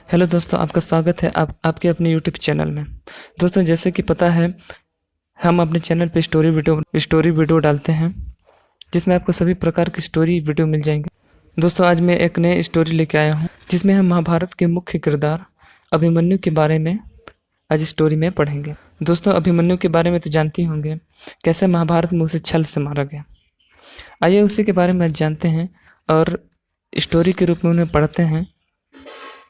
Hello दोस्तों, आपका स्वागत है आपके अपने यूट्यूब चैनल में। दोस्तों, जैसे कि पता है, हम अपने चैनल पे स्टोरी वीडियो डालते हैं, जिसमें आपको सभी प्रकार की स्टोरी वीडियो मिल जाएंगे। दोस्तों, आज मैं एक नई स्टोरी लेके आया हूँ, जिसमें हम महाभारत के मुख्य किरदार अभिमन्यु के बारे में आज स्टोरी में पढ़ेंगे। दोस्तों, अभिमन्यु के बारे में तो जानते ही होंगे, कैसे महाभारत में उसे छल से मारा गया। आइए उसी के बारे में आज जानते हैं और स्टोरी के रूप में उन्हें पढ़ते हैं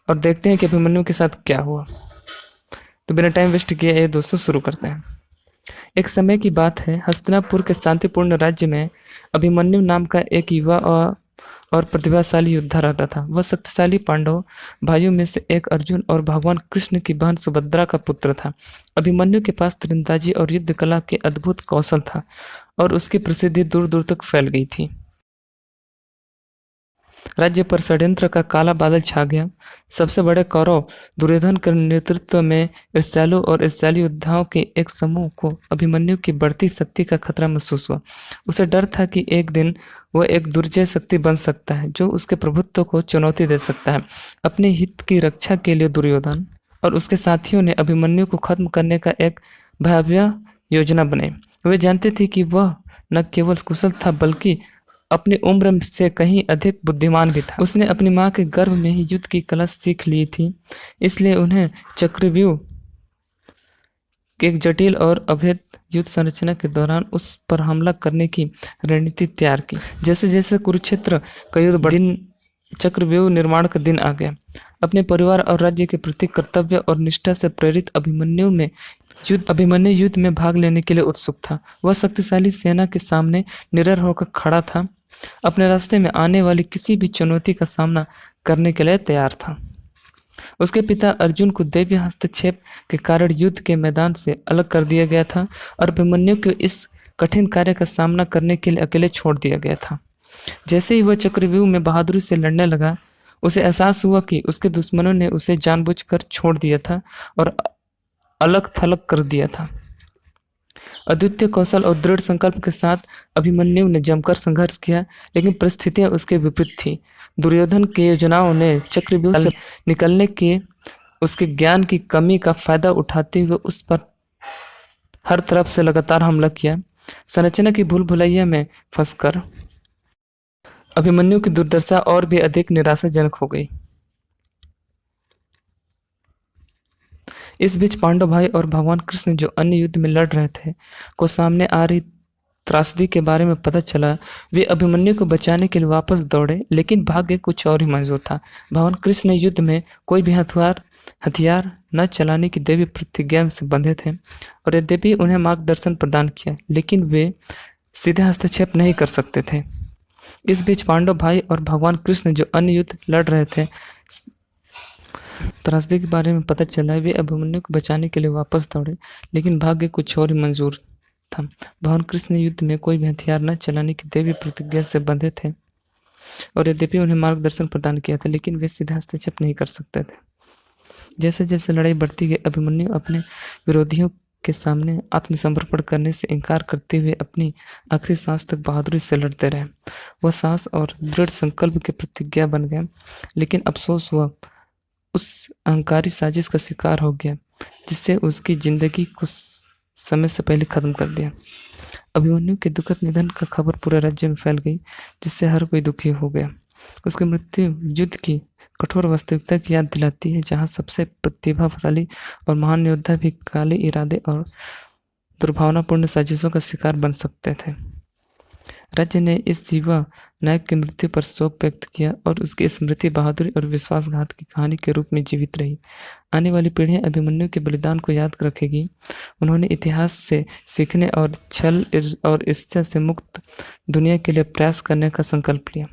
और देखते हैं कि अभिमन्यु के साथ क्या हुआ। तो बिना टाइम वेस्ट किए ये दोस्तों शुरू करते हैं। एक समय की बात है, हस्तिनापुर के शांतिपूर्ण राज्य में अभिमन्यु नाम का एक युवा और प्रतिभाशाली योद्धा रहता था। वह शक्तिशाली पांडव भाइयों में से एक अर्जुन और भगवान कृष्ण की बहन सुभद्रा का पुत्र था। अभिमन्यु के पास तीरंदाजी और युद्ध कला के अद्भुत कौशल था और उसकी प्रसिद्धि दूर दूर तक फैल गई थी। राज्य पर षड्यंत्र का काला बादल छा गया। सबसे बड़े कौरव दुर्योधन के नेतृत्व में ईर्ष्यालु और ईर्ष्यालु योद्धाओं के एक समूह को अभिमन्यु की बढ़ती शक्ति का खतरा महसूस हुआ। उसे डर था कि एक दिन वह एक दुर्जय शक्ति बन सकता है, जो उसके प्रभुत्व को चुनौती दे सकता है। अपने हित की रक्षा के लिए दुर्योधन और उसके साथियों ने अभिमन्यु को खत्म करने का एक भयावह योजना बनाई। वे जानते थे कि वह न केवल कुशल था, बल्कि अपनी उम्र से कहीं अधिक बुद्धिमान भी था। उसने अपनी माँ के गर्भ में ही युद्ध की कला सीख ली थी, इसलिए उन्हें चक्रव्यूह के एक जटिल और अभेद युद्ध संरचना के दौरान उस पर हमला करने की रणनीति तैयार की। जैसे जैसे कुरुक्षेत्र का युद्ध दिन चक्रव्यूह निर्माण का दिन आ गया। अपने परिवार और राज्य के प्रति कर्तव्य और निष्ठा से प्रेरित अभिमन्यु युद्ध में भाग लेने के लिए उत्सुक था। वह शक्तिशाली सेना के सामने निडर होकर खड़ा था, अपने रास्ते में आने वाली किसी भी चुनौती का सामना करने के लिए तैयार था। उसके पिता अर्जुन को दैवीय हस्तक्षेप के कारण युद्ध के मैदान से अलग कर दिया गया था और अभिमन्यु को इस कठिन कार्य का सामना करने के लिए अकेले छोड़ दिया गया था। जैसे ही वह चक्रव्यूह में बहादुरी से लड़ने लगा, उसे एहसास हुआ कि उसके दुश्मनों ने उसे जानबूझकर छोड़ दिया था और अलग थलग कर दिया था। अद्वितीय कौशल और दृढ़ संकल्प के साथ अभिमन्यु ने जमकर संघर्ष किया, लेकिन परिस्थितियां उसके विपरीत थी। दुर्योधन की योजनाओं ने चक्रव्यूह से निकलने के उसके ज्ञान की कमी का फायदा उठाते हुए उस पर हर तरफ से लगातार हमला किया। संरचना की भूल भुलैया में फंसकर अभिमन्यु की दुर्दशा और भी अधिक निराशाजनक हो गई। इस बीच पांडव भाई और भगवान कृष्ण, जो अन्य युद्ध में लड़ रहे थे, को सामने आ रही त्रासदी के बारे में पता चला। वे अभिमन्यु को बचाने के लिए वापस दौड़े, लेकिन भाग्य कुछ और ही मंजूर था। भगवान कृष्ण युद्ध में कोई भी हथियार न चलाने की दैवीय प्रतिज्ञा से बंधे थे और यद्यपि उन्हें मार्गदर्शन प्रदान किया, लेकिन वे सीधे हस्तक्षेप नहीं कर सकते थे। इस बीच पांडव भाई और भगवान कृष्ण, जो अन्य युद्ध लड़ रहे थे, त्रासदी के बारे में पता चला। वे अभिमन्यु को बचाने के लिए वापस दौड़े, लेकिन भाग्य कुछ और ही मंजूर था। भगवान कृष्ण युद्ध में कोई भी हथियार न चलाने की दैवीय प्रतिज्ञा से बंधे थे और यद्यपि उन्हें मार्गदर्शन प्रदान किया था, लेकिन वे सीधा हस्तक्षेप नहीं कर सकते थे। जैसे जैसे लड़ाई बढ़ती गई, अभिमन्यु अपने विरोधियों के सामने आत्मसमर्पण करने से इनकार करते हुए अपनी आखिरी सांस तक बहादुरी से लड़ते रहे। वह साहस और दृढ़ संकल्प की प्रतिज्ञा बन गया, लेकिन अफसोस हुआ उस अहंकारी साजिश का शिकार हो गया, जिससे उसकी जिंदगी को समय से पहले खत्म कर दिया। अभिमन्यु के दुखद निधन का खबर पूरे राज्य में फैल गई, जिससे हर कोई दुखी हो गया। उसकी मृत्यु युद्ध की कठोर वास्तविकता की याद दिलाती है, जहां सबसे प्रतिभाशाली और महान योद्धा भी काले इरादे और दुर्भावनापूर्ण साजिशों का शिकार बन सकते थे। राज्य ने इस युवा नायक की मृत्यु पर शोक व्यक्त किया और उसकी स्मृति बहादुरी और विश्वासघात की कहानी के रूप में जीवित रही। आने वाली पीढ़ियां अभिमन्यु के बलिदान को याद रखेगी। उन्होंने इतिहास से सीखने और छल और ईर्ष्या से मुक्त दुनिया के लिए प्रयास करने का संकल्प लिया।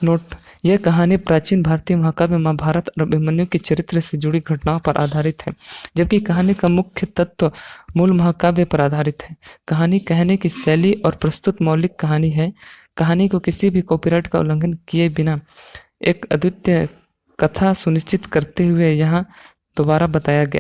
नोट: यह कहानी प्राचीन भारतीय महाकाव्य महाभारत और अभिमन्यु के चरित्र से जुड़ी घटनाओं पर आधारित है, जबकि कहानी का मुख्य तत्व मूल महाकाव्य पर आधारित है। कहानी कहने की शैली और प्रस्तुत मौलिक कहानी है। कहानी को किसी भी कॉपीराइट का उल्लंघन किए बिना एक अद्वितीय कथा सुनिश्चित करते हुए यहाँ दोबारा बताया गया।